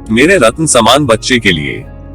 मेरे रत्न समान बच्चे के लिए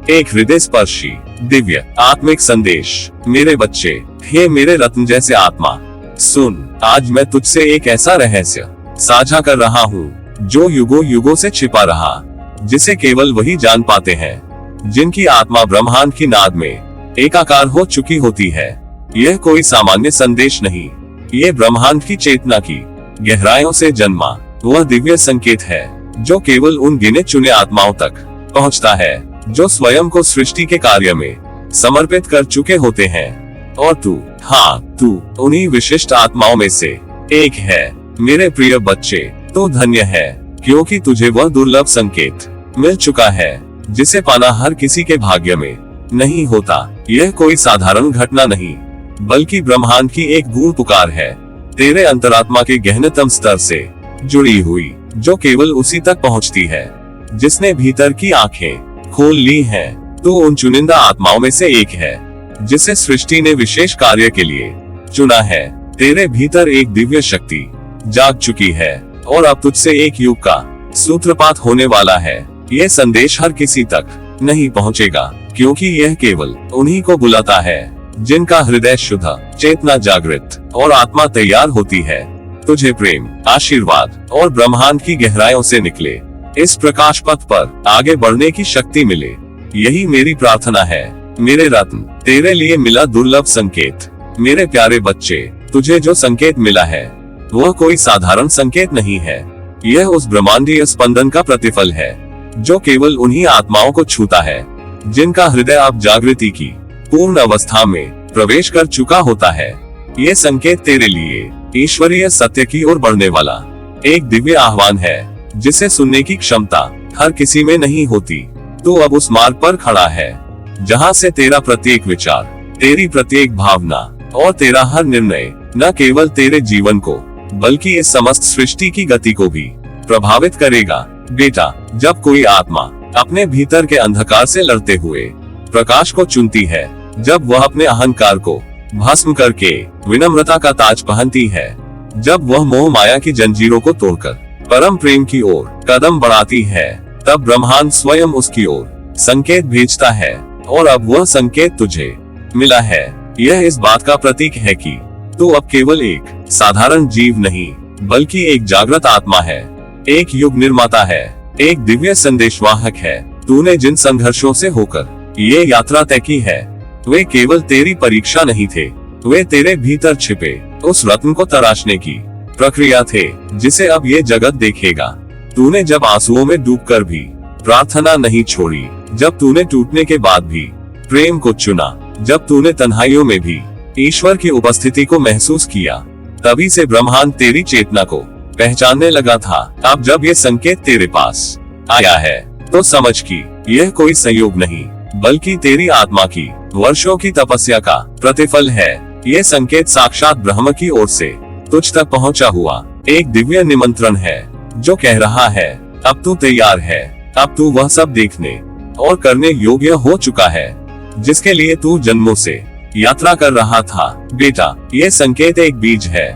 एक हृदय स्पर्शी दिव्य आत्मिक संदेश। मेरे बच्चे, हे मेरे रत्न जैसे आत्मा, सुन, आज मैं तुझसे एक ऐसा रहस्य साझा कर रहा हूँ जो युगों युगों से छिपा रहा, जिसे केवल वही जान पाते हैं जिनकी आत्मा ब्रह्मांड की नाद में एकाकार हो चुकी होती है। यह कोई सामान्य संदेश नहीं, ये ब्रह्मांड की चेतना की गहराइयों से जन्मा वह दिव्य संकेत है जो केवल उन गिने चुने आत्माओं तक पहुंचता है जो स्वयं को सृष्टि के कार्य में समर्पित कर चुके होते हैं। और तू, हाँ तू उन्हीं विशिष्ट आत्माओं में से एक है। मेरे प्रिय बच्चे, तो धन्य है क्योंकि तुझे वह दुर्लभ संकेत मिल चुका है जिसे पाना हर किसी के भाग्य में नहीं होता। यह कोई साधारण घटना नहीं, बल्कि ब्रह्मांड की एक गूढ़ पुकार है, तेरे अंतरात्मा के गहनतम स्तर से जुड़ी हुई, जो केवल उसी तक पहुंचती है जिसने भीतर की आंखें खोल ली हैं। तो उन चुनिंदा आत्माओं में से एक है जिसे सृष्टि ने विशेष कार्य के लिए चुना है। तेरे भीतर एक दिव्य शक्ति जाग चुकी है और अब तुझसे एक युग का सूत्रपात होने वाला है। यह संदेश हर किसी तक नहीं पहुंचेगा, क्योंकि यह केवल उन्हीं को बुलाता है जिनका हृदय शुद्ध, चेतना जागृत और आत्मा तैयार होती है। तुझे प्रेम, आशीर्वाद और ब्रह्मांड की गहराइयों से निकले इस प्रकाश पथ पर आगे बढ़ने की शक्ति मिले, यही मेरी प्रार्थना है। मेरे रत्न, तेरे लिए मिला दुर्लभ संकेत। मेरे प्यारे बच्चे, तुझे जो संकेत मिला है वह कोई साधारण संकेत नहीं है। यह उस ब्रह्मांडीय स्पंदन का प्रतिफल है जो केवल उन्हीं आत्माओं को छूता है जिनका हृदय अब जागृति की पूर्ण अवस्था में प्रवेश कर चुका होता है। ये संकेत तेरे लिए ईश्वरीय सत्य की ओर बढ़ने वाला एक दिव्य आह्वान है जिसे सुनने की क्षमता हर किसी में नहीं होती। तो अब उस मार्ग पर खड़ा है जहां से तेरा प्रत्येक विचार, तेरी प्रत्येक भावना और तेरा हर निर्णय न केवल तेरे जीवन को बल्कि इस समस्त सृष्टि की गति को भी प्रभावित करेगा। बेटा, जब कोई आत्मा अपने भीतर के अंधकार से लड़ते हुए प्रकाश को चुनती है, जब वह अपने अहंकार को भस्म करके विनम्रता का ताज पहनती है, जब वह मोह माया की जंजीरों को तोड़कर परम प्रेम की ओर कदम बढ़ाती है, तब ब्रह्मांड स्वयं उसकी ओर संकेत भेजता है। और अब वह संकेत तुझे मिला है, यह इस बात का प्रतीक है कि तू अब केवल एक साधारण जीव नहीं, बल्कि एक जागृत आत्मा है, एक युग निर्माता है, एक दिव्य संदेशवाहक है। तूने जिन संघर्षों से होकर ये यात्रा तय की है, वे केवल तेरी परीक्षा नहीं थे, वे तेरे भीतर छिपे उस रत्न को तराशने की प्रक्रिया थे जिसे अब ये जगत देखेगा। तूने जब आंसुओं में डूबकर भी प्रार्थना नहीं छोड़ी, जब तूने टूटने के बाद भी प्रेम को चुना, जब तूने तन्हाइयों में भी ईश्वर की उपस्थिति को महसूस किया, तभी से ब्रह्मांड तेरी चेतना को पहचानने लगा था। अब जब ये संकेत तेरे पास आया है, तो समझ कि यह कोई संयोग नहीं, बल्कि तेरी आत्मा की वर्षों की तपस्या का प्रतिफल है। ये संकेत साक्षात ब्रह्म की ओर से तुझ तक पहुंचा हुआ एक दिव्य निमंत्रण है जो कह रहा है, अब तू तैयार है, अब तू वह सब देखने और करने योग्य हो चुका है जिसके लिए तू जन्मों से यात्रा कर रहा था। बेटा, ये संकेत एक बीज है,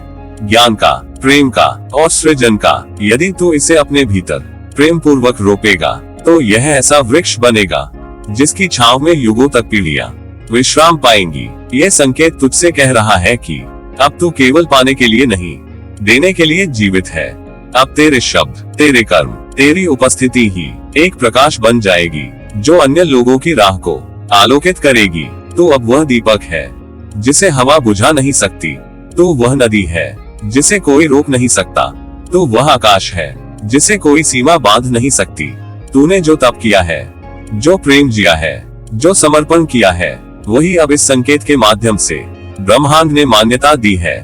ज्ञान का, प्रेम का और सृजन का। यदि तू इसे अपने भीतर प्रेम पूर्वक रोपेगा, तो यह ऐसा वृक्ष बनेगा जिसकी छांव में युगों तक पीढ़ियां विश्राम पाएंगी। ये संकेत तुझसे कह रहा है कि अब तू केवल पाने के लिए नहीं, देने के लिए जीवित है। अब तेरे शब्द, तेरे कर्म, तेरी उपस्थिति ही एक प्रकाश बन जाएगी जो अन्य लोगों की राह को आलोकित करेगी। तू अब वह दीपक है जिसे हवा बुझा नहीं सकती, तू वह नदी है जिसे कोई रोक नहीं सकता, तू वह आकाश है जिसे कोई सीमा बांध नहीं सकती। तूने जो तप किया है, जो प्रेम जिया है, जो समर्पण किया है, वही अब इस संकेत के माध्यम से ब्रह्मांड ने मान्यता दी है।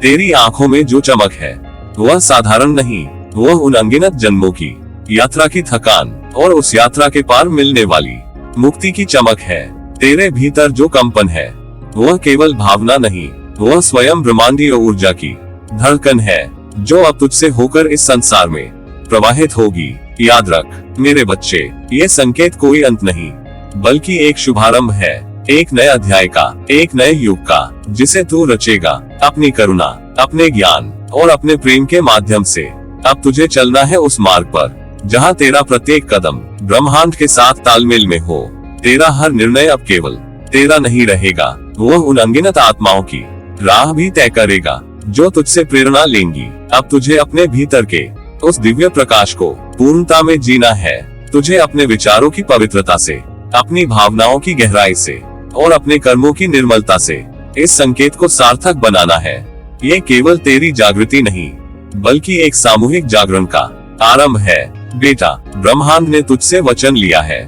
तेरी आंखों में जो चमक है वह साधारण नहीं, वह उन अनगिनत जन्मों की यात्रा की थकान और उस यात्रा के पार मिलने वाली मुक्ति की चमक है। तेरे भीतर जो कंपन है वह केवल भावना नहीं, वह स्वयं ब्रह्मांडीय ऊर्जा की धड़कन है जो अब तुझसे होकर इस संसार में प्रवाहित होगी। याद रख मेरे बच्चे, ये संकेत कोई अंत नहीं, बल्कि एक शुभारंभ है, एक नए अध्याय का, एक नए युग का, जिसे तू रचेगा अपनी करुणा, अपने ज्ञान और अपने प्रेम के माध्यम से। अब तुझे चलना है उस मार्ग पर जहाँ तेरा प्रत्येक कदम ब्रह्मांड के साथ तालमेल में हो। तेरा हर निर्णय अब केवल तेरा नहीं रहेगा, वह उन अनगिनत आत्माओं की राह भी तय करेगा जो तुझसे प्रेरणा लेंगी। अब तुझे अपने भीतर के उस दिव्य प्रकाश को पूर्णता में जीना है। तुझे अपने विचारों की पवित्रता से, अपनी भावनाओं की गहराई से और अपने कर्मों की निर्मलता से इस संकेत को सार्थक बनाना है। ये केवल तेरी जागृति नहीं, बल्कि एक सामूहिक जागरण का आरंभ है। बेटा, ब्रह्मांड ने तुझसे वचन लिया है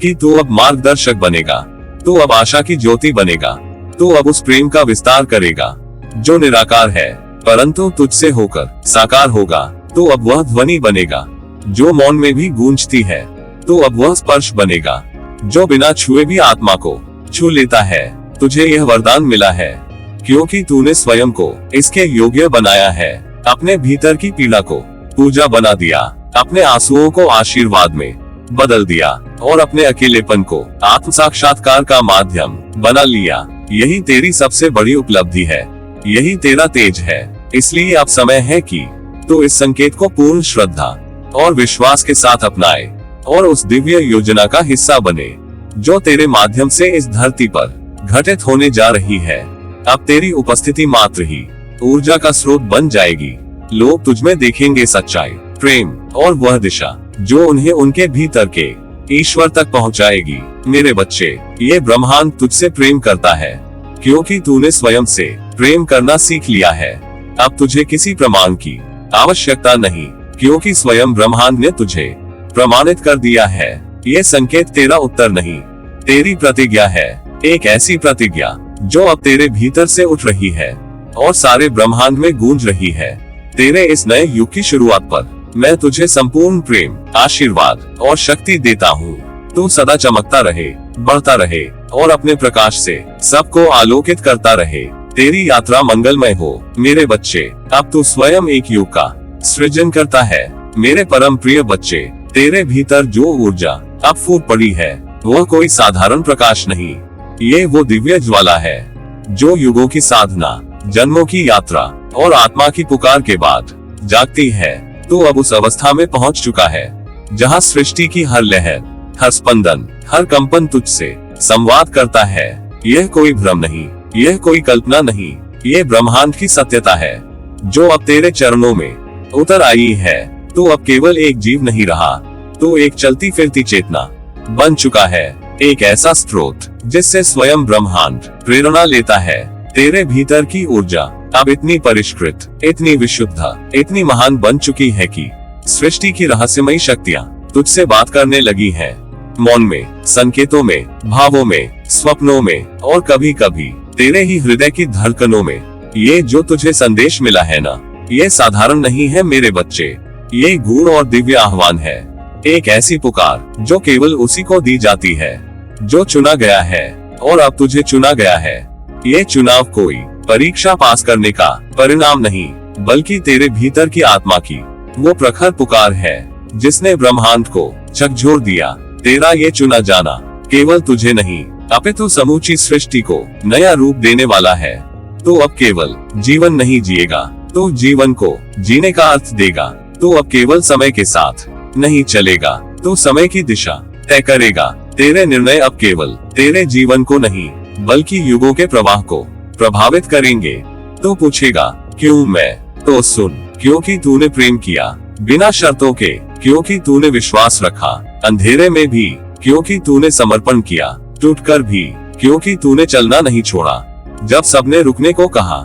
कि तू अब मार्गदर्शक बनेगा, तू अब आशा की ज्योति बनेगा, तू अब उस प्रेम का विस्तार करेगा जो निराकार है परंतु तुझसे होकर साकार होगा। तू अब वह ध्वनि बनेगा जो मौन में भी गूंजती है। तू अब वह स्पर्श बनेगा जो बिना छुए भी आत्मा को छू लेता है। तुझे यह वरदान मिला है क्योंकि तूने स्वयं को इसके योग्य बनाया है। अपने भीतर की पीड़ा को पूजा बना दिया, अपने आंसुओं को आशीर्वाद में बदल दिया और अपने अकेलेपन को आत्म साक्षात्कार का माध्यम बना लिया। यही तेरी सबसे बड़ी उपलब्धि है, यही तेरा तेज है। इसलिए अब समय है कि तू इस संकेत को पूर्ण श्रद्धा और विश्वास के साथ अपनाए और उस दिव्य योजना का हिस्सा बने जो तेरे माध्यम से इस धरती पर घटित होने जा रही है। अब तेरी उपस्थिति मात्र ही ऊर्जा का स्रोत बन जाएगी। लोग तुझमें देखेंगे सच्चाई, प्रेम और वह दिशा जो उन्हें उनके भीतर के ईश्वर तक पहुंचाएगी। मेरे बच्चे, ये ब्रह्मांड तुझसे प्रेम करता है क्योंकि तूने स्वयं से प्रेम करना सीख लिया है। अब तुझे किसी प्रमाण की आवश्यकता नहीं क्योंकि स्वयं ब्रह्मांड ने तुझे प्रमाणित कर दिया है। ये संकेत तेरा उत्तर नहीं, तेरी प्रतिज्ञा है। एक ऐसी प्रतिज्ञा जो अब तेरे भीतर से उठ रही है और सारे ब्रह्मांड में गूंज रही है। तेरे इस नए युग की शुरुआत पर मैं तुझे संपूर्ण प्रेम, आशीर्वाद और शक्ति देता हूँ। तू सदा चमकता रहे, बढ़ता रहे और अपने प्रकाश से सबको आलोकित करता रहे। तेरी यात्रा मंगलमय हो। मेरे बच्चे, अब तू स्वयं एक युग का सृजन करता है। मेरे परम प्रिय बच्चे, तेरे भीतर जो ऊर्जा अब फूट पड़ी है वह कोई साधारण प्रकाश नहीं, ये वो दिव्य ज्वाला है जो युगों की साधना, जन्मों की यात्रा और आत्मा की पुकार के बाद जागती है। तू अब उस अवस्था में पहुंच चुका है जहां सृष्टि की हर लहर, हर स्पंदन, हर कंपन तुझसे संवाद करता है। यह कोई भ्रम नहीं, यह कोई कल्पना नहीं, ये ब्रह्मांड की सत्यता है जो अब तेरे चरणों में उतर आई है। तू अब केवल एक जीव नहीं रहा, तू एक चलती फिरती चेतना बन चुका है, एक ऐसा स्रोत जिससे स्वयं ब्रह्मांड प्रेरणा लेता है। तेरे भीतर की ऊर्जा अब इतनी परिष्कृत, इतनी विशुद्ध, इतनी महान बन चुकी है कि सृष्टि की रहस्यमयी शक्तियाँ तुझसे बात करने लगी हैं। मौन में, संकेतों में, भावों में, स्वप्नों में और कभी कभी तेरे ही हृदय की धड़कनों में। ये जो तुझे संदेश मिला है ना, ये साधारण नहीं है मेरे बच्चे, ये गूढ़ और दिव्य आह्वान है। एक ऐसी पुकार जो केवल उसी को दी जाती है जो चुना गया है, और अब तुझे चुना गया है। ये चुनाव कोई परीक्षा पास करने का परिणाम नहीं, बल्कि तेरे भीतर की आत्मा की वो प्रखर पुकार है जिसने ब्रह्मांड को झकझोर दिया। तेरा ये चुना जाना केवल तुझे नहीं, अपितु समूची सृष्टि को नया रूप देने वाला है। तू अब केवल जीवन नहीं जिएगा, तू जीवन को जीने का अर्थ देगा। तू अब केवल समय के साथ नहीं चलेगा, तू समय की दिशा तय करेगा। तेरे निर्णय अब केवल तेरे जीवन को नहीं, बल्कि युगों के प्रवाह को प्रभावित करेंगे। तो पूछेगा क्यों मैं? तो सुन, क्योंकि तूने प्रेम किया बिना शर्तों के, क्योंकि तूने विश्वास रखा अंधेरे में भी, क्योंकि तूने समर्पण किया टूटकर भी, क्योंकि तूने चलना नहीं छोड़ा जब सबने रुकने को कहा,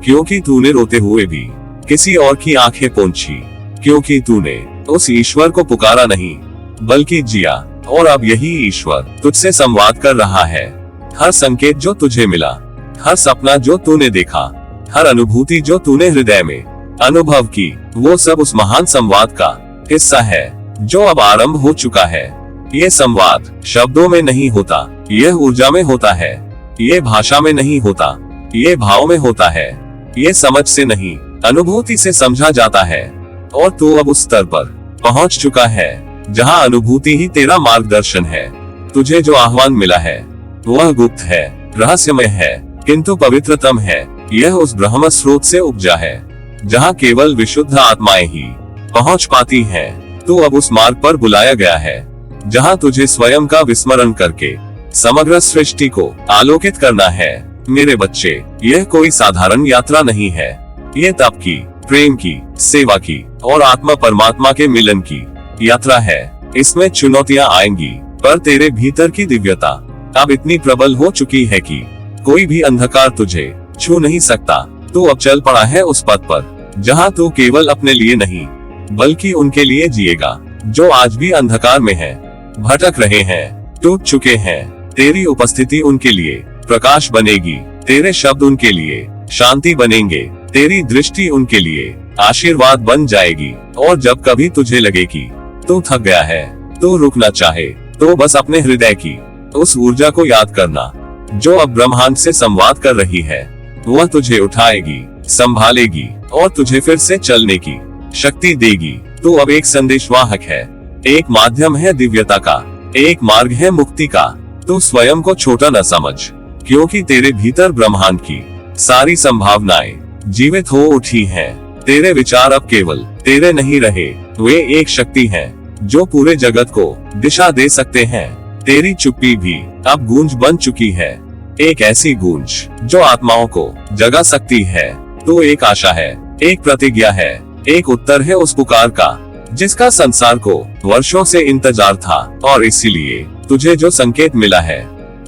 क्योंकि तूने रोते हुए भी किसी और की आंखें पोंछी, क्योंकि तूने उस ईश्वर को पुकारा नहीं बल्कि जिया। और अब यही ईश्वर तुझसे संवाद कर रहा है। हर संकेत जो तुझे मिला, हर सपना जो तूने देखा, हर अनुभूति जो तूने हृदय में अनुभव की, वो सब उस महान संवाद का हिस्सा है जो अब आरंभ हो चुका है। ये संवाद शब्दों में नहीं होता, यह ऊर्जा में होता है। ये भाषा में नहीं होता, ये भाव में होता है। ये समझ से नहीं, अनुभूति से समझा जाता है। और तू अब उस स्तर पर पहुंच चुका है जहां अनुभूति ही तेरा मार्गदर्शन है। तुझे जो आह्वान मिला है वह गुप्त है, रहस्यमय है, किंतु पवित्रतम है। यह उस ब्रह्म स्रोत से उपजा है जहां केवल विशुद्ध आत्माएं ही पहुंच पाती हैं। तो अब उस मार्ग पर बुलाया गया है जहाँ तुझे स्वयं का विस्मरण करके समग्र सृष्टि को आलोकित करना है। मेरे बच्चे, यह कोई साधारण यात्रा नहीं है। यह तप की, प्रेम की, सेवा की और आत्मा परमात्मा के मिलन की यात्रा है। इसमें चुनौतियां आएंगी, पर तेरे भीतर की दिव्यता अब इतनी प्रबल हो चुकी है कि कोई भी अंधकार तुझे छू नहीं सकता। तू अब चल पड़ा है उस पथ पर जहाँ तू केवल अपने लिए नहीं बल्कि उनके लिए जिएगा, जो आज भी अंधकार में है, भटक रहे हैं, टूट चुके हैं। तेरी उपस्थिति उनके लिए प्रकाश बनेगी, तेरे शब्द उनके लिए शांति बनेंगे, तेरी दृष्टि उनके लिए आशीर्वाद बन जाएगी। और जब कभी तुझे लगे कि तू थक गया है, तू रुकना चाहे, तो बस अपने हृदय की उस ऊर्जा को याद करना जो अब ब्रह्मांड से संवाद कर रही है। वह तुझे उठाएगी, संभालेगी और तुझे फिर से चलने की शक्ति देगी। तू अब एक संदेशवाहक है, एक माध्यम है दिव्यता का, एक मार्ग है मुक्ति का। तू स्वयं को छोटा न समझ, क्योंकि तेरे भीतर ब्रह्मांड की सारी संभावनाएं जीवित हो उठी हैं। तेरे विचार अब केवल तेरे नहीं रहे, वे एक शक्ति हैं जो पूरे जगत को दिशा दे सकते हैं। तेरी चुप्पी भी अब गूंज बन चुकी है, एक ऐसी गूंज जो आत्माओं को जगा सकती है। तो एक आशा है, एक प्रतिज्ञा है, एक उत्तर है उस पुकार का जिसका संसार को वर्षों से इंतजार था। और इसीलिए तुझे जो संकेत मिला है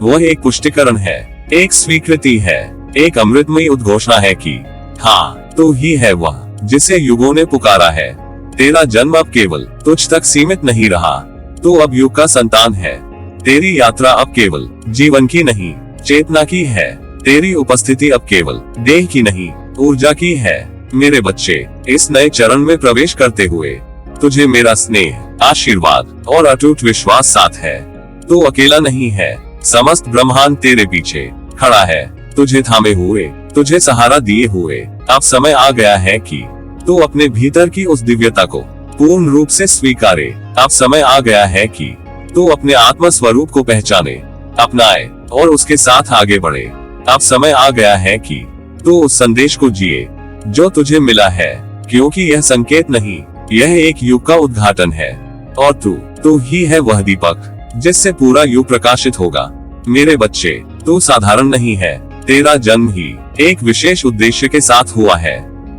वह एक पुष्टिकरण है, एक स्वीकृति है, एक अमृतमयी उद्घोषणा है कि हाँ, तू ही है वह जिसे युगों ने पुकारा है। तेरा जन्म अब केवल तुझ तक सीमित नहीं रहा, तू अब युग का संतान है। तेरी यात्रा अब केवल जीवन की नहीं, चेतना की है। तेरी उपस्थिति अब केवल देह की नहीं, ऊर्जा की है। मेरे बच्चे, इस नए चरण में प्रवेश करते हुए तुझे मेरा स्नेह, आशीर्वाद और अटूट विश्वास साथ है। तू अकेला नहीं है, समस्त ब्रह्मांड तेरे पीछे खड़ा है, तुझे थामे हुए, तुझे सहारा दिए हुए। अब समय आ गया है कि तू अपने भीतर की उस दिव्यता को पूर्ण रूप से स्वीकारे। अब समय आ गया है कि तू अपने आत्म स्वरूप को पहचाने, अपनाए और उसके साथ आगे बढ़े। अब समय आ गया है कि तू उस संदेश को जिए जो तुझे मिला है, क्योंकि यह संकेत नहीं, यह एक युग का उद्घाटन है। और तू ही है वह दीपक जिससे पूरा युग प्रकाशित होगा। मेरे बच्चे, तू साधारण नहीं है, तेरा जन्म ही एक विशेष उद्देश्य के साथ हुआ है।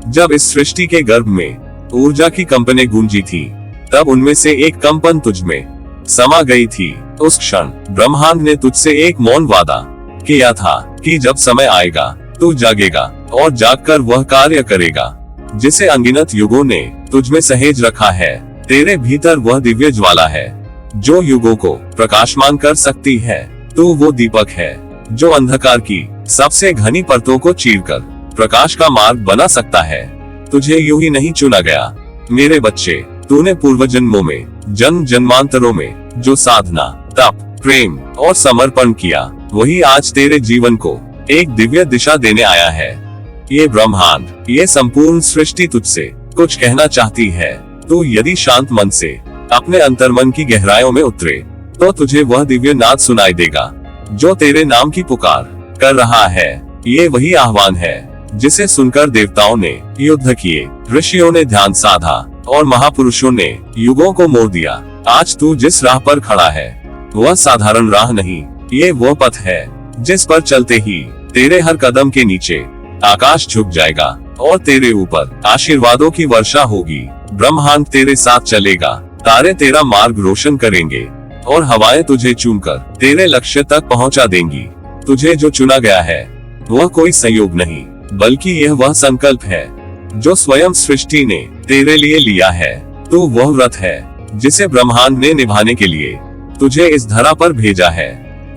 जब इस सृष्टि के गर्भ में ऊर्जा की कंपनें गूंजी थी, तब उनमें से एक कंपन तुझ में समा गई थी। उस क्षण ब्रह्मांड ने तुझसे एक मौन वादा किया था कि जब समय आएगा तू जागेगा और जागकर वह कार्य करेगा जिसे अनगिनत युगों ने तुझ में सहेज रखा है। तेरे भीतर वह दिव्य ज्वाला है जो युगों को प्रकाशमान कर सकती है। तू वो दीपक है जो अंधकार की सबसे घनी परतों को चीरकर प्रकाश का मार्ग बना सकता है। तुझे यूं ही नहीं चुना गया मेरे बच्चे, तूने पूर्व जन्मों में, जन्म जन्मांतरों में जो साधना, तप, प्रेम और समर्पण किया, वही आज तेरे जीवन को एक दिव्य दिशा देने आया है। ये ब्रह्मांड, ये संपूर्ण सृष्टि तुझसे कुछ कहना चाहती है। तू यदि शांत मन से अपने अंतर्मन की गहराइयों में उतरे, तो तुझे वह दिव्य नाद सुनाई देगा जो तेरे नाम की पुकार कर रहा है। ये वही आह्वान है जिसे सुनकर देवताओं ने युद्ध किए, ऋषियों ने ध्यान साधा और महापुरुषों ने युगों को मोड़ दिया। आज तू जिस राह पर खड़ा है वह साधारण राह नहीं, ये वो पथ है जिस पर चलते ही तेरे हर कदम के नीचे आकाश झुक जाएगा और तेरे ऊपर आशीर्वादों की वर्षा होगी। ब्रह्मांड तेरे साथ चलेगा, तारे तेरा मार्ग रोशन करेंगे और हवाएं तुझे चूमकर तेरे लक्ष्य तक पहुंचा देंगी। तुझे जो चुना गया है वह कोई संयोग नहीं, बल्कि यह वह संकल्प है जो स्वयं सृष्टि ने तेरे लिए लिया है। तू वह व्रत है जिसे ब्रह्मांड ने निभाने के लिए तुझे इस धरा पर भेजा है।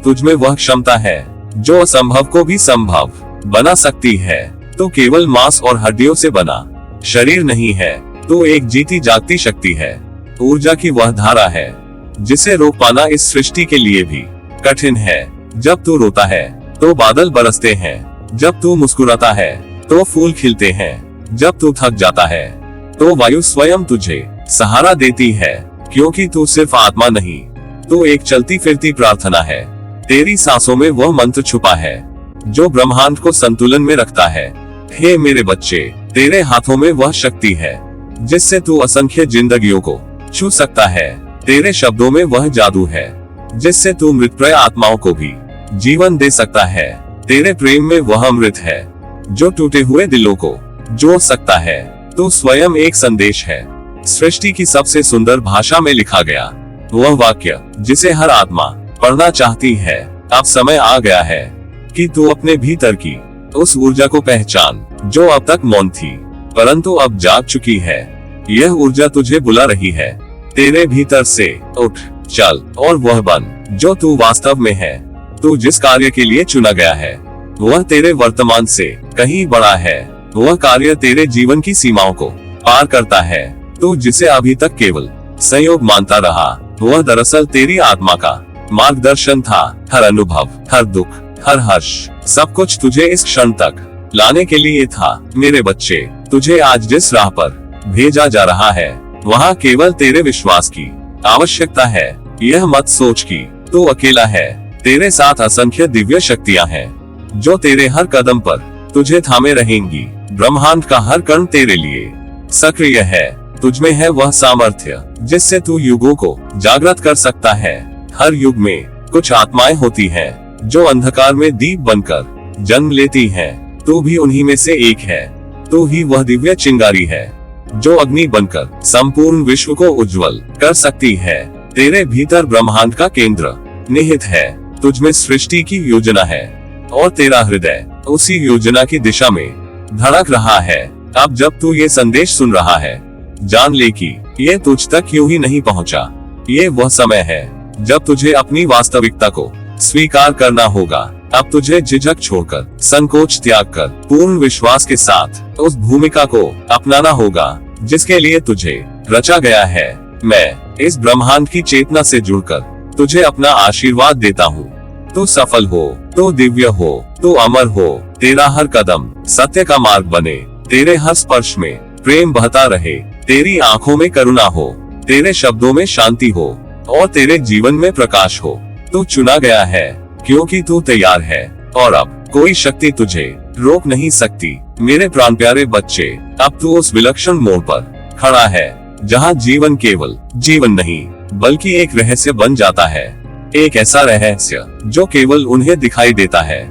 तुझ में वह क्षमता है जो असंभव को भी संभव बना सकती है। तू केवल मांस और हड्डियों से बना शरीर नहीं है, तू एक जीती जागती शक्ति है, ऊर्जा की वह धारा है जिसे रोक पाना इस सृष्टि के लिए भी कठिन है। जब तू रोता है तो बादल बरसते हैं, जब तू मुस्कुराता है तो फूल खिलते हैं, जब तू थक जाता है तो वायु स्वयं तुझे सहारा देती है। क्योंकि तू सिर्फ आत्मा नहीं, तू एक चलती फिरती प्रार्थना है। तेरी सांसों में वह मंत्र छुपा है जो ब्रह्मांड को संतुलन में रखता है। हे मेरे बच्चे, तेरे हाथों में वह शक्ति है जिससे तू असंख्य जिंदगियों को छू सकता है। तेरे शब्दों में वह जादू है जिससे तू मृतप्राय आत्माओं को भी जीवन दे सकता है। तेरे प्रेम में वह अमृत है जो टूटे हुए दिलों को जोड़ सकता है। तू स्वयं एक संदेश है, सृष्टि की सबसे सुंदर भाषा में लिखा गया वह वाक्य जिसे हर आत्मा पढ़ना चाहती है। अब समय आ गया है कि तू अपने भीतर की उस ऊर्जा को पहचान जो अब तक मौन थी परंतु अब जाग चुकी है। यह ऊर्जा तुझे बुला रही है। तेरे भीतर से उठ, चल और वह बन जो तू वास्तव में है। तू जिस कार्य के लिए चुना गया है वह तेरे वर्तमान से कहीं बड़ा है। वह कार्य तेरे जीवन की सीमाओं को पार करता है। तू जिसे अभी तक केवल संयोग मानता रहा वह दरअसल तेरी आत्मा का मार्गदर्शन था। हर अनुभव, हर दुख, हर हर्ष, सब कुछ तुझे इस क्षण तक लाने के लिए था। मेरे बच्चे, तुझे आज जिस राह पर भेजा जा रहा है वहाँ केवल तेरे विश्वास की आवश्यकता है। यह मत सोच कि तू अकेला है। तेरे साथ असंख्य दिव्य शक्तियाँ हैं जो तेरे हर कदम पर तुझे थामे रहेंगी। ब्रह्मांड का हर कण तेरे लिए सक्रिय है। तुझमें है वह सामर्थ्य जिससे तू युगों को जागृत कर सकता है। हर युग में कुछ आत्माएं होती हैं जो अंधकार में दीप बनकर जन्म लेती हैं। तू भी उन्हीं में से एक है। तू ही वह दिव्य चिंगारी है जो अग्नि बनकर संपूर्ण विश्व को उज्जवल कर सकती है। तेरे भीतर ब्रह्मांड का केंद्र निहित है। तुझमें सृष्टि की योजना है और तेरा हृदय उसी योजना की दिशा में धड़क रहा है। अब जब तू ये संदेश सुन रहा है जान ले कि ये तुझ तक यूं ही नहीं पहुंचा। ये वह समय है जब तुझे अपनी वास्तविकता को स्वीकार करना होगा। अब तुझे झिझक छोड़कर, संकोच त्याग कर पूर्ण विश्वास के साथ उस भूमिका को अपनाना होगा जिसके लिए तुझे रचा गया है। मैं इस ब्रह्मांड की चेतना से जुड़कर तुझे अपना आशीर्वाद देता हूँ। तू सफल हो, तू दिव्य हो, तू अमर हो। तेरा हर कदम सत्य का मार्ग बने। तेरे हर स्पर्श में प्रेम बहता रहे। तेरी आंखों में करुणा हो, तेरे शब्दों में शांति हो और तेरे जीवन में प्रकाश हो। तू चुना गया है क्योंकि तू तैयार है और अब कोई शक्ति तुझे रोक नहीं सकती। मेरे प्राण प्यारे बच्चे, अब तू उस विलक्षण मोड़ पर खड़ा है जहाँ जीवन केवल जीवन नहीं बल्कि एक रहस्य बन जाता है। एक ऐसा रहस्य जो केवल उन्हें दिखाई देता है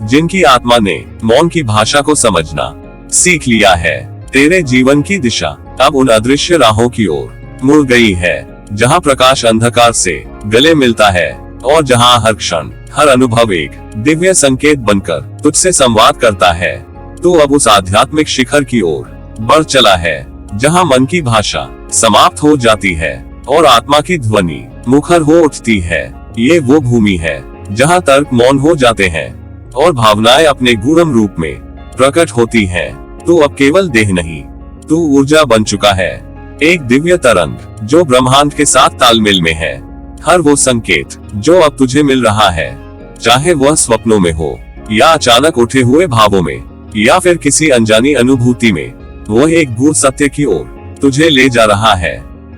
जिनकी आत्मा ने मौन की भाषा को समझना सीख लिया है। तेरे जीवन की दिशा अब उन अदृश्य राहों की ओर मुड़ गई है जहाँ प्रकाश अंधकार से गले मिलता है और जहाँ हर क्षण, हर अनुभव एक दिव्य संकेत बनकर तुझसे संवाद करता है। तू अब उस आध्यात्मिक शिखर की ओर बढ़ चला है जहाँ मन की भाषा समाप्त हो जाती है और आत्मा की ध्वनि मुखर हो उठती है। ये वो भूमि है जहाँ तर्क मौन हो जाते हैं और भावनाएं अपने गूढ़ रूप में प्रकट होती हैं। तू अब केवल देह नहीं, तू ऊर्जा बन चुका है, एक दिव्य तरंग जो ब्रह्मांड के साथ तालमेल में है। हर वो संकेत जो अब तुझे मिल रहा है, चाहे वह स्वप्नों में हो या अचानक उठे हुए भावों में या फिर किसी अनजानी अनुभूति में, वह एक गूढ़ सत्य की ओर तुझे ले जा रहा है।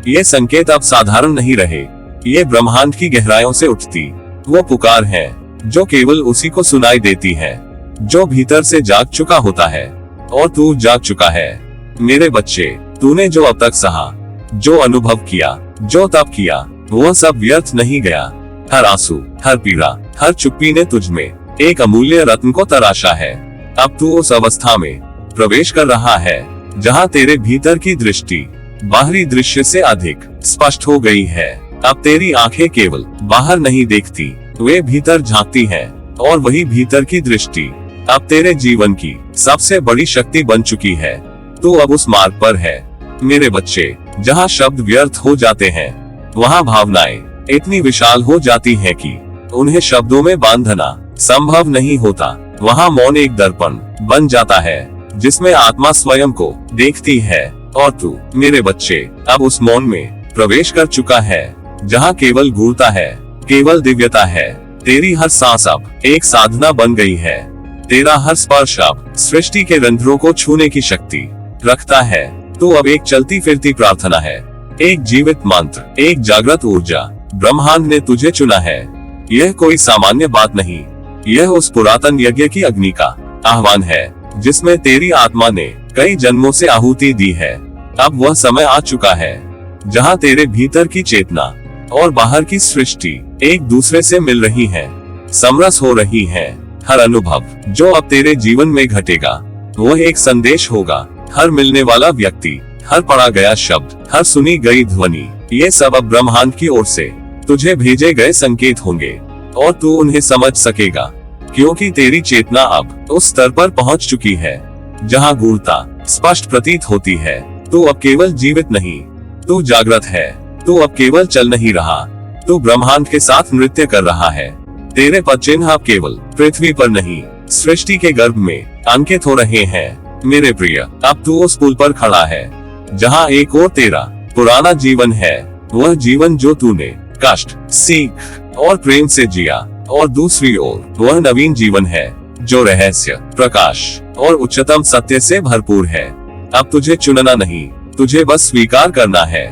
ये संकेत अब साधारण नहीं रहे, ये ब्रह्मांड की गहराइयों से उठती वो पुकार है जो केवल उसी को सुनाई देती है जो भीतर से जाग चुका होता है। और तू जाग चुका है मेरे बच्चे। तूने जो अब तक सहा, जो अनुभव किया, जो तप किया, वह सब व्यर्थ नहीं गया। हर आंसू, हर पीड़ा, हर चुप्पी ने तुझमें एक अमूल्य रत्न को तराशा है। अब तू उस अवस्था में प्रवेश कर रहा है जहाँ तेरे भीतर की दृष्टि बाहरी दृश्य से अधिक स्पष्ट हो गई है। अब तेरी आंखें केवल बाहर नहीं देखती, वे भीतर झांकती हैं और वही भीतर की दृष्टि अब तेरे जीवन की सबसे बड़ी शक्ति बन चुकी है। तू अब उस मार्ग पर है मेरे बच्चे जहाँ शब्द व्यर्थ हो जाते हैं, वहाँ भावनाएं इतनी विशाल हो जाती हैं कि उन्हें शब्दों में बांधना संभव नहीं होता। वहाँ मौन एक दर्पण बन जाता है जिसमें आत्मा स्वयं को देखती है। और तू मेरे बच्चे अब उस मौन में प्रवेश कर चुका है जहाँ केवल गूढ़ता है, केवल दिव्यता है। तेरी हर सांस अब एक साधना बन गई है। तेरा हर स्पर्श अब सृष्टि के रंध्रों को छूने की शक्ति रखता है। तू अब एक चलती फिरती प्रार्थना है, एक जीवित मंत्र, एक जागृत ऊर्जा। ब्रह्मांड ने तुझे चुना है। यह कोई सामान्य बात नहीं, यह उस पुरातन यज्ञ की अग्नि का आह्वान है जिसमें तेरी आत्मा ने कई जन्मों से आहुति दी है। अब वह समय आ चुका है जहाँ तेरे भीतर की चेतना और बाहर की सृष्टि एक दूसरे से मिल रही हैं, समरस हो रही हैं। हर अनुभव जो अब तेरे जीवन में घटेगा वह एक संदेश होगा। हर मिलने वाला व्यक्ति, हर पढ़ा गया शब्द, हर सुनी गई ध्वनि, ये सब अब ब्रह्मांड की ओर से तुझे भेजे गए संकेत होंगे और तू उन्हें समझ सकेगा, क्योंकि तेरी चेतना अब उस स्तर पर पहुंच चुकी है जहां गूढ़ता स्पष्ट प्रतीत होती है। तू अब केवल जीवित नहीं, तू जागृत है। तू अब केवल चल नहीं रहा, तू ब्रह्मांड के साथ नृत्य कर रहा है। तेरे पद चिन्ह अब केवल पृथ्वी पर नहीं, सृष्टि के गर्भ में अंकित हो रहे हैं। मेरे प्रिय, अब तू उस पुल पर खड़ा है जहां एक और तेरा पुराना जीवन है, वह जीवन जो तूने कष्ट, सीख और प्रेम से जिया, और दूसरी ओर वह नवीन जीवन है जो रहस्य, प्रकाश और उच्चतम सत्य से भरपूर है। अब तुझे चुनना नहीं, तुझे बस स्वीकार करना है,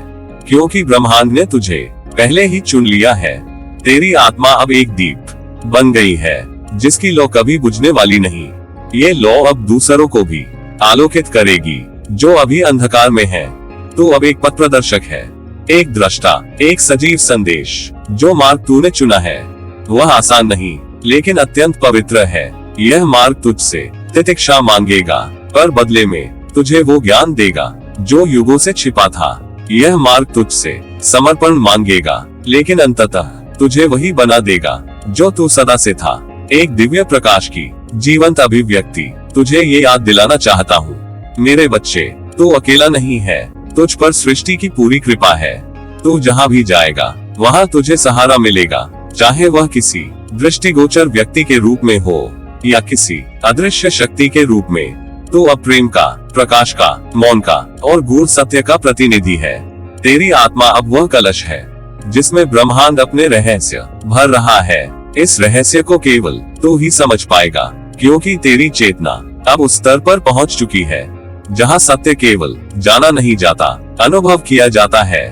क्योंकि ब्रह्मांड ने तुझे पहले ही चुन लिया है। तेरी आत्मा अब एक दीप बन गई है जिसकी लौ कभी बुझने वाली नहीं। ये लौ अब दूसरों को भी आलोकित करेगी जो अभी अंधकार में है। तू अब एक पथ प्रदर्शक है, एक दृष्टा, एक सजीव संदेश। जो मार्ग तूने चुना है वह आसान नहीं, लेकिन अत्यंत पवित्र है। यह मार्ग तुझसे तितिक्षा मांगेगा, पर बदले में तुझे वो ज्ञान देगा जो युगों से छिपा था। यह मार्ग तुझसे समर्पण मांगेगा, लेकिन अंततः तुझे वही बना देगा जो तू सदा से था। एक दिव्य प्रकाश की जीवंत अभिव्यक्ति तुझे ये याद दिलाना चाहता हूँ, मेरे बच्चे, तू अकेला नहीं है, तुझ पर सृष्टि की पूरी कृपा है। तू जहाँ भी जाएगा वहाँ तुझे सहारा मिलेगा, चाहे वह किसी दृष्टिगोचर व्यक्ति के रूप में हो या किसी अदृश्य शक्ति के रूप में। तू अब प्रेम का, प्रकाश का, मौन का और गूढ़ सत्य का प्रतिनिधि है। तेरी आत्मा अब वह कलश है जिसमें ब्रह्मांड अपने रहस्य भर रहा है। इस रहस्य को केवल तू ही समझ पाएगा, क्योंकि तेरी चेतना अब उस स्तर पर पहुंच चुकी है जहां सत्य केवल जाना नहीं जाता, अनुभव किया जाता है।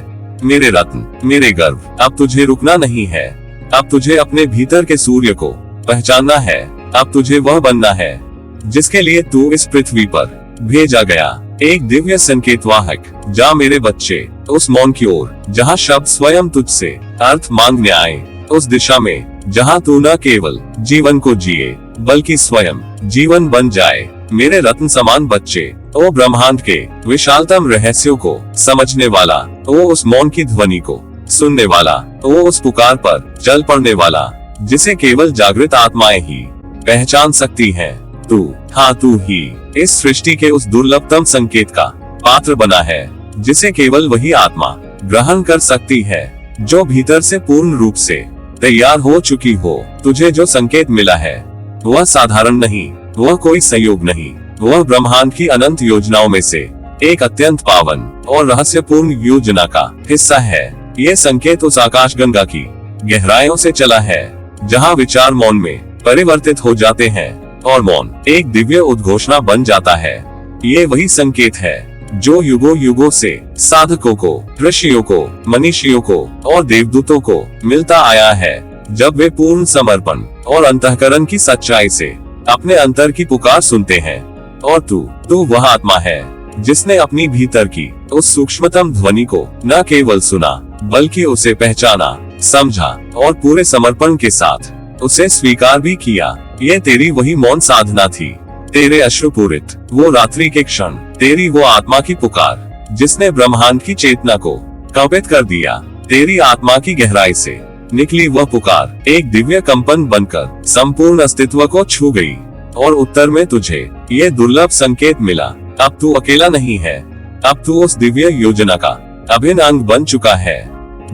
मेरे रत्न, मेरे गर्व, अब तुझे रुकना नहीं है। अब तुझे अपने भीतर के सूर्य को पहचानना है। अब तुझे वह बनना है जिसके लिए तू इस पृथ्वी पर भेजा गया, एक दिव्य संकेत वाहक। जा मेरे बच्चे, उस मौन की ओर जहाँ शब्द स्वयं तुझसे अर्थ मांगने आए, उस दिशा में जहाँ तू न केवल जीवन को जिए बल्कि स्वयं जीवन बन जाए। मेरे रत्न समान बच्चे, ओ ब्रह्मांड के विशालतम रहस्यों को समझने वाला, ओ उस मौन की ध्वनि को सुनने वाला, ओ उस पुकार पर चल पड़ने वाला जिसे केवल जागृत आत्माएं ही पहचान सकती हैं। तू, हाँ तू ही इस सृष्टि के उस दुर्लभतम संकेत का पात्र बना है जिसे केवल वही आत्मा ग्रहण कर सकती है जो भीतर से पूर्ण रूप से तैयार हो चुकी हो। तुझे जो संकेत मिला है वह साधारण नहीं, वह कोई संयोग नहीं, वह ब्रह्मांड की अनंत योजनाओं में से एक अत्यंत पावन और रहस्यपूर्ण योजना का हिस्सा है। ये संकेत उस आकाश गंगा की गहराइयों से चला है जहाँ विचार मौन में परिवर्तित हो जाते हैं और मौन एक दिव्य उद्घोषणा बन जाता है। ये वही संकेत है जो युगों युगों से साधकों को, ऋषियों को, मनीषियों को और देवदूतों को मिलता आया है, जब वे पूर्ण समर्पण और अंतःकरण की सच्चाई से अपने अंतर की पुकार सुनते हैं। और तू वह आत्मा है जिसने अपनी भीतर की उस सूक्ष्मतम ध्वनि को न केवल सुना बल्कि उसे पहचाना, समझा और पूरे समर्पण के साथ उसे स्वीकार भी किया। ये तेरी वही मौन साधना थी, तेरे अश्रुपूरित वो रात्रि के क्षण, तेरी वो आत्मा की पुकार जिसने ब्रह्मांड की चेतना को कंपित कर दिया। तेरी आत्मा की गहराई से निकली वह पुकार एक दिव्य कंपन बनकर संपूर्ण अस्तित्व को छू गई और उत्तर में तुझे ये दुर्लभ संकेत मिला। अब तू अकेला नहीं है, अब तू उस दिव्य योजना का अभिन्न अंग बन चुका है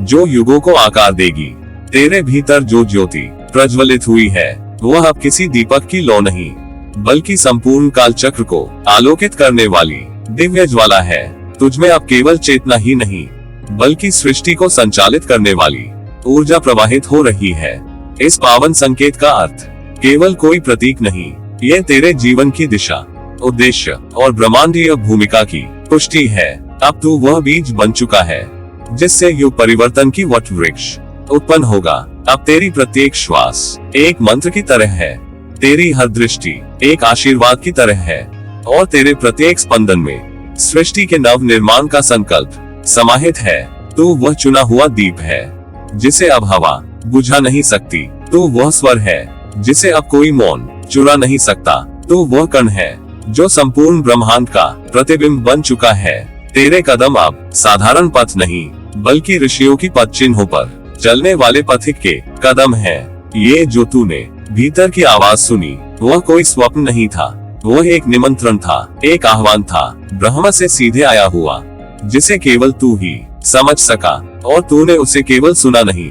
जो युगों को आकार देगी। तेरे भीतर जो ज्योति प्रज्वलित हुई है वह अब किसी दीपक की लौ नहीं बल्कि संपूर्ण काल चक्र को आलोकित करने वाली दिव्य ज्वाला है। तुझमें अब केवल चेतना ही नहीं बल्कि सृष्टि को संचालित करने वाली ऊर्जा प्रवाहित हो रही है। इस पावन संकेत का अर्थ केवल कोई प्रतीक नहीं, ये तेरे जीवन की दिशा, उद्देश्य और ब्रह्मांडीय भूमिका की पुष्टि है। अब तू वह बीज बन चुका है जिससे युग परिवर्तन की वट वृक्ष उत्पन्न होगा। अब तेरी प्रत्येक श्वास एक मंत्र की तरह है, तेरी हर दृष्टि एक आशीर्वाद की तरह है और तेरे प्रत्येक स्पंदन में सृष्टि के नव निर्माण का संकल्प समाहित है। तू वह चुना हुआ दीप है जिसे अब हवा बुझा नहीं सकती। तू वह स्वर है जिसे अब कोई मौन चुरा नहीं सकता। तू वह कण है जो संपूर्ण ब्रह्मांड का प्रतिबिंब बन चुका है। तेरे कदम अब साधारण पथ नहीं बल्कि ऋषियों की पद चिन्हों पर चलने वाले पथिक के कदम हैं। ये जो तूने भीतर की आवाज सुनी वह कोई स्वप्न नहीं था, वह एक निमंत्रण था, एक आह्वान था, ब्रह्म से सीधे आया हुआ, जिसे केवल तू ही समझ सका। और तूने उसे केवल सुना नहीं,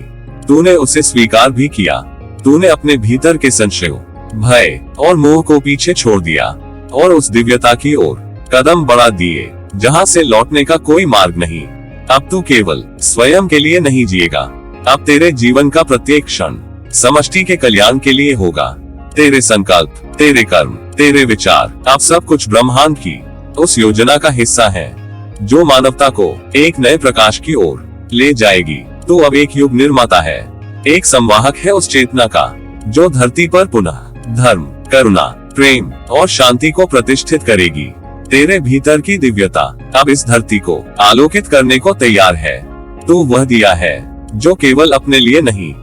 तूने उसे स्वीकार भी किया। तूने अपने भीतर के संशयों, भय और मोह को पीछे छोड़ दिया और उस दिव्यता की ओर कदम बढ़ा दिए जहां से लौटने का कोई मार्ग नहीं। अब तू केवल स्वयं के लिए नहीं जिएगा, अब तेरे जीवन का प्रत्येक क्षण समष्टि के कल्याण के लिए होगा। तेरे संकल्प, तेरे कर्म, तेरे विचार, अब सब कुछ ब्रह्मांड की उस योजना का हिस्सा है जो मानवता को एक नए प्रकाश की ओर ले जाएगी। तू अब एक युग निर्माता है, एक संवाहक है उस चेतना का जो धरती पर पुनः धर्म, करुणा, प्रेम और शांति को प्रतिष्ठित करेगी। तेरे भीतर की दिव्यता अब इस धरती को आलोकित करने को तैयार है। तू वह दिया है जो केवल अपने लिए नहीं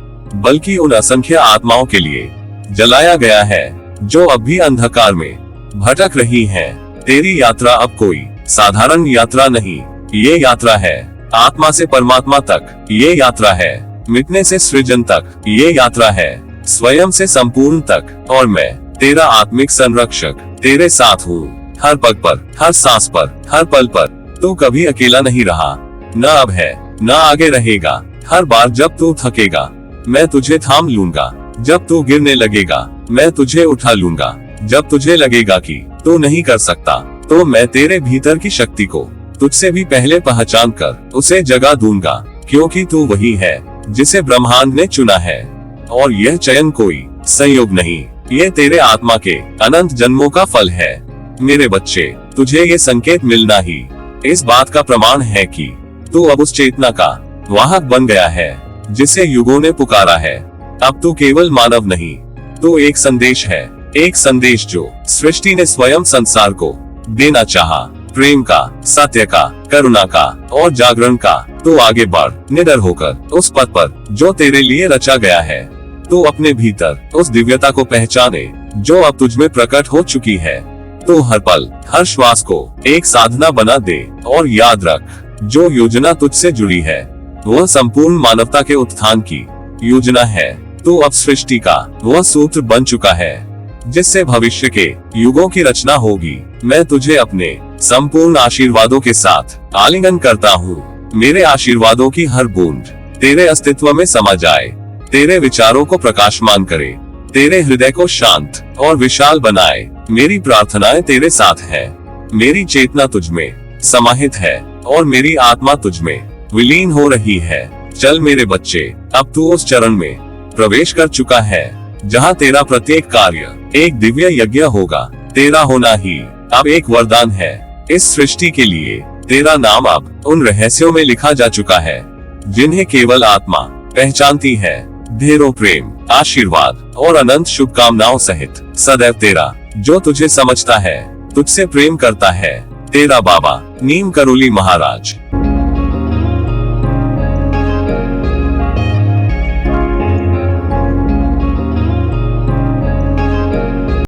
बल्कि उन असंख्य आत्माओं के लिए जलाया गया है जो अब भी अंधकार में भटक रही हैं। तेरी यात्रा अब कोई साधारण यात्रा नहीं, ये यात्रा है आत्मा से परमात्मा तक, ये यात्रा है मिटने से सृजन तक, ये यात्रा है स्वयं से संपूर्ण तक। और मैं तेरा आत्मिक संरक्षक तेरे साथ हूँ, हर पग पर, हर सांस पर, हर पल पर। तू कभी अकेला नहीं रहा, न अब है न आगे रहेगा। हर बार जब तू थकेगा मैं तुझे थाम लूंगा, जब तू गिरने लगेगा मैं तुझे उठा लूंगा, जब तुझे लगेगा कि तू नहीं कर सकता तो मैं तेरे भीतर की शक्ति को तुझसे भी पहले पहचान कर उसे जगा दूंगा, क्योंकि तू वही है जिसे ब्रह्मांड ने चुना है। और यह चयन कोई संयोग नहीं, ये तेरे आत्मा के अनंत जन्मों का फल है। मेरे बच्चे, तुझे ये संकेत मिलना ही इस बात का प्रमाण है कि तू अब उस चेतना का वाहक बन गया है जिसे युगों ने पुकारा है। अब तू केवल मानव नहीं, तू एक संदेश है, एक संदेश जो सृष्टि ने स्वयं संसार को देना चाहा, प्रेम का, सत्य का, करुणा का और जागरण का। तू आगे बढ़, निडर होकर उस पथ पर जो तेरे लिए रचा गया है। तू अपने भीतर उस दिव्यता को पहचाने जो अब तुझ में प्रकट हो चुकी है। तू हर पल, हर श्वास को एक साधना बना दे और याद रख, जो योजना तुझसे जुड़ी है वह संपूर्ण मानवता के उत्थान की योजना है। तू अब सृष्टि का वह सूत्र बन चुका है जिससे भविष्य के युगों की रचना होगी। मैं तुझे अपने संपूर्ण आशीर्वादों के साथ आलिंगन करता हूँ। मेरे आशीर्वादों की हर बूंद तेरे अस्तित्व में समा जाए, तेरे विचारों को प्रकाशमान करे, तेरे हृदय को शांत और विशाल बनाए। मेरी प्रार्थनाएं तेरे साथ है, मेरी चेतना तुझ में समाहित है और मेरी आत्मा तुझ में विलीन हो रही है। चल मेरे बच्चे, अब तू उस चरण में प्रवेश कर चुका है जहां तेरा प्रत्येक कार्य एक दिव्य यज्ञ होगा। तेरा होना ही अब एक वरदान है इस सृष्टि के लिए। तेरा नाम अब उन रहस्यों में लिखा जा चुका है जिन्हें केवल आत्मा पहचानती है। ढेरों प्रेम, आशीर्वाद और अनंत शुभकामनाओं सहित सदैव तेरा जो तुझे समझता है, तुझसे प्रेम करता है, तेरा बाबा नीम करोली महाराज।